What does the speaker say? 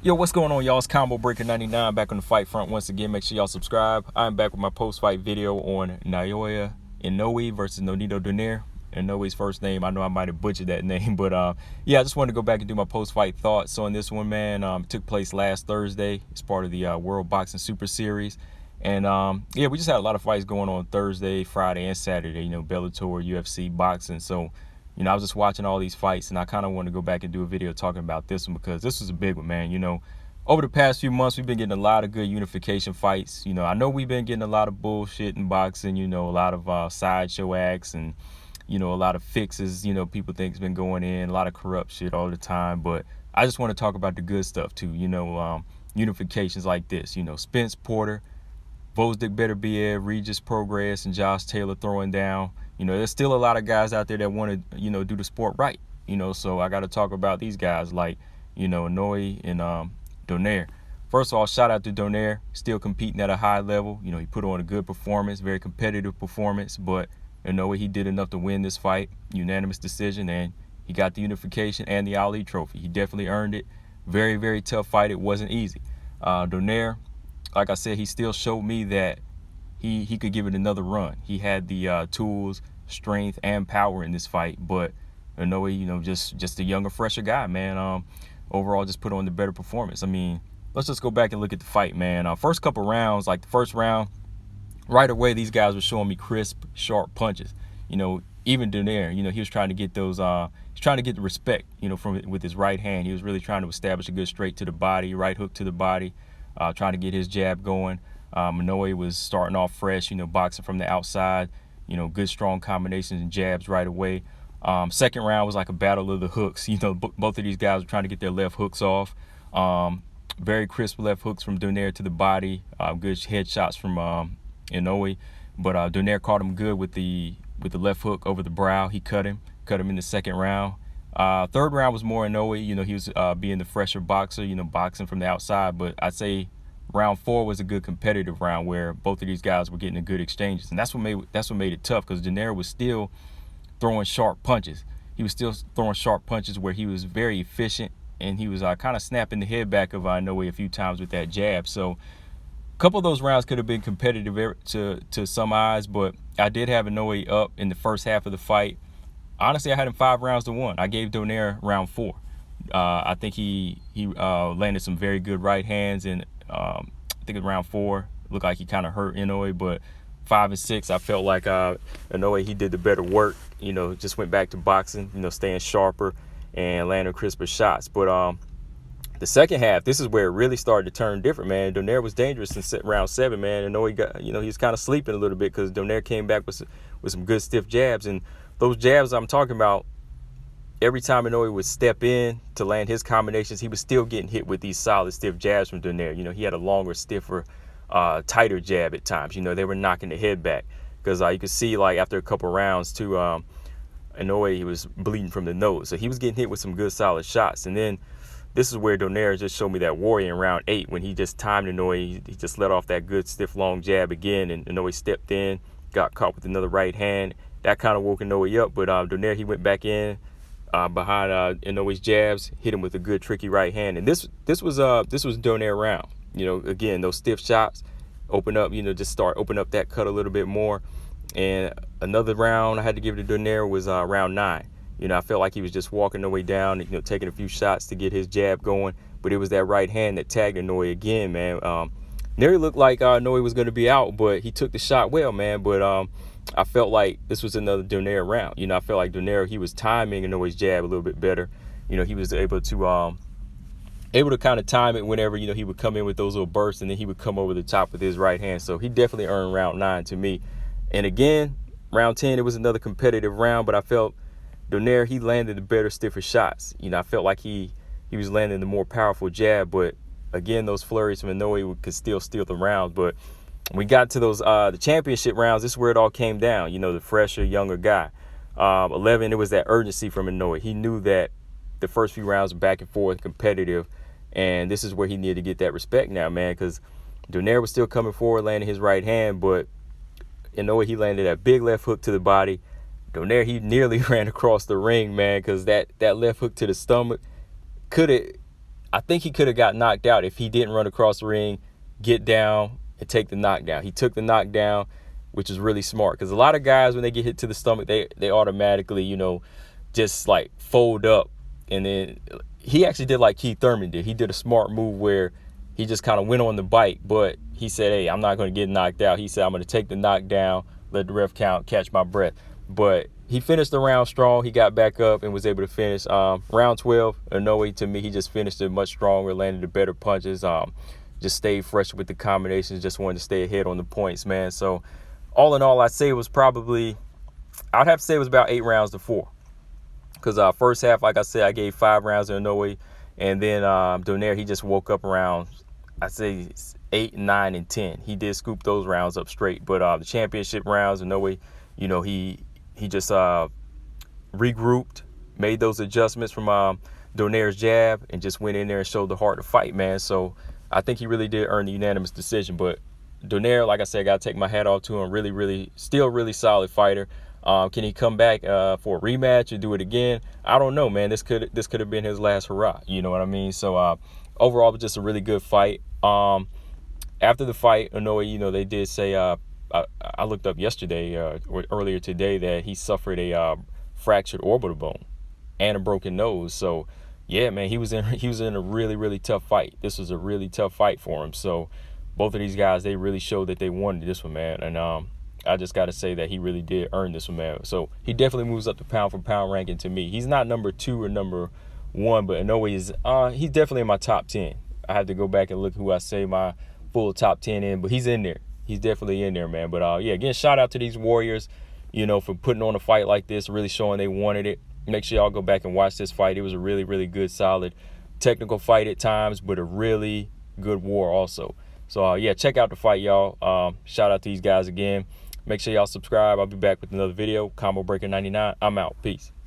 Yo, what's going on, y'all? It's Combo Breaker 99 back on the fight front once again. Make sure y'all subscribe. I'm back with my post-fight video on Naoya Inoue versus Nonito Donaire. Inoue's first name, I know I might have butchered that name, but yeah, I just wanted to go back and do my post-fight thoughts on this one, man. It took place last Thursday. It's part of the World Boxing Super Series. And yeah, we just had a lot of fights going on Thursday, Friday, and Saturday, you know, Bellator, UFC, boxing. So, you know, I was just watching all these fights, and I kind of want to go back and do a video talking about this one because this was a big one, man. You know, over the past few months, we've been getting a lot of good unification fights. You know, I know we've been getting a lot of bullshit in boxing, you know, a lot of sideshow acts and, you know, a lot of fixes, you know, people think has been going in, a lot of corrupt shit all the time. But I just want to talk about the good stuff, too. You know, unifications like this, you know, Spence Porter, Vosdick Beterbiev, Regis Progress, and Josh Taylor throwing down. You know, there's still a lot of guys out there that want to, you know, do the sport right. You know, so I got to talk about these guys like, you know, Inoue and Donaire. First of all, shout out to Donaire, still competing at a high level. You know, he put on a good performance, very competitive performance, but Inoue, he did enough to win this fight, unanimous decision, and he got the unification and the Ali trophy. He definitely earned it. Very, very tough fight. It wasn't easy. Donaire, like I said, he still showed me that he could give it another run. He had the tools, strength, and power in this fight, but Inoue, you know, just a younger, fresher guy, man. Overall, just put on the better performance. I mean, let's just go back and look at the fight, man. First couple rounds, like the first round, right away, these guys were showing me crisp, sharp punches. You know, even Donaire, you know, he was trying to get those, he's trying to get the respect, you know, with his right hand. He was really trying to establish a good straight to the body, right hook to the body, trying to get his jab going. Inoue was starting off fresh, you know, boxing from the outside, you know, good strong combinations and jabs right away. Second round was like a battle of the hooks. You know, both of these guys were trying to get their left hooks off. Very crisp left hooks from Donaire to the body. Good headshots from Inoue, but Donaire caught him good with the left hook over the brow. He cut him in the second round. Third round was more Inoue. You know, he was being the fresher boxer, you know, boxing from the outside. But I'd say round 4 was a good competitive round where both of these guys were getting a good exchanges, and that's what made it tough because Donaire was still throwing sharp punches. He was still throwing sharp punches where he was very efficient, and he was kind of snapping the head back of Inoue a few times with that jab. So a couple of those rounds could have been competitive to some eyes, but I did have Inoue up in the first half of the fight. Honestly, I had him 5 rounds to 1. I gave Donaire round 4. I think he landed some very good right hands, and I think in round 4 looked like he kind of hurt Inoue, but 5 and 6, I felt like Inoue, he did the better work. You know, just went back to boxing, you know, staying sharper and landing crisper shots. But the second half, this is where it really started to turn different, man. Donaire was dangerous in round 7, man. Inoue got, you know, he was kind of sleeping a little bit because Donaire came back with some good stiff jabs, and those jabs I'm talking about, every time Inoue would step in to land his combinations, he was still getting hit with these solid, stiff jabs from Donaire. You know, he had a longer, stiffer, tighter jab at times. You know, they were knocking the head back because you could see, like, after a couple rounds, too, Inoue, he was bleeding from the nose. So he was getting hit with some good, solid shots. And then this is where Donaire just showed me that warrior in round 8 when he just timed Inoue. He just let off that good, stiff, long jab again, and Inoue stepped in, got caught with another right hand. That kind of woke Inoue up, but Donaire, he went back in behind Inoue's jabs, hit him with a good, tricky right hand. And this was Donaire round. You know, again, those stiff shots open up, you know, just open up that cut a little bit more. And another round I had to give it to Donaire was round 9. You know, I felt like he was just walking Inoue down, you know, taking a few shots to get his jab going, but it was that right hand that tagged Inoue again, man. Nearly looked like Inoue was going to be out, but he took the shot well, man. But I felt like this was another Donaire round. You know, I felt like Donaire, he was timing Inoue's jab a little bit better. You know, he was able to kind of time it whenever, you know, he would come in with those little bursts, and then he would come over the top with his right hand. So he definitely earned round 9 to me. And again, round 10, it was another competitive round, but I felt Donaire, he landed the better, stiffer shots. You know, I felt like he was landing the more powerful jab, but again, those flurries from Inoue could still steal the rounds. But when we got to those the championship rounds, this is where it all came down. You know, the fresher, younger guy. 11, it was that urgency from Inoue. He knew that the first few rounds were back and forth, competitive, and this is where he needed to get that respect now, man, because Donaire was still coming forward, landing his right hand, but Inoue, he landed that big left hook to the body. Donaire, he nearly ran across the ring, man, because that left hook to the stomach could have, I think he could have got knocked out if he didn't run across the ring, get down, and take the knockdown. He took the knockdown, which is really smart, because a lot of guys, when they get hit to the stomach, they automatically, you know, just like fold up. And then he actually did like Keith Thurman did. He did a smart move where he just kind of went on the bite, but he said, hey, I'm not going to get knocked out. He said, I'm going to take the knockdown, let the ref count, catch my breath. But he finished the round strong. He got back up and was able to finish. Round 12, Inoue, to me, he just finished it much stronger, landed the better punches, just stayed fresh with the combinations, just wanted to stay ahead on the points, man. So all in all, I'd say it was probably, I'd have to say it was about 8 rounds to 4. Because first half, like I said, I gave 5 rounds to Inoue. And then Donaire, he just woke up around, I'd say 8, 9, and 10. He did scoop those rounds up straight. But the championship rounds, Inoue, you know, he just regrouped, made those adjustments from Donaire's jab, and just went in there and showed the heart to fight, man. So I think he really did earn the unanimous decision. But Donaire, like I said, I got to take my hat off to him. Still really solid fighter. Can he come back for a rematch or do it again? I don't know, man. This could have been his last hurrah. You know what I mean? So overall, it was just a really good fight. After the fight, Inoue, you know, they did say, I looked up yesterday or earlier today that he suffered a fractured orbital bone and a broken nose. So yeah, man, he was in a really tough fight. This was a really tough fight for him. So both of these guys, they really showed that they wanted this one, man. And I just got to say that he really did earn this one, man. So he definitely moves up the pound for pound ranking to me. He's not number 2 or number 1, but Inoue is, he's definitely in my top 10. I have to go back and look who I say my full top 10 in, but he's in there. He's definitely in there, man. But yeah, again, shout out to these Warriors, you know, for putting on a fight like this, really showing they wanted it. Make sure y'all go back and watch this fight. It was a really good, solid, technical fight at times, but a really good war also. So yeah, check out the fight, y'all. Shout out to these guys again. Make sure y'all subscribe. I'll be back with another video. Combo Breaker 99. I'm out. Peace.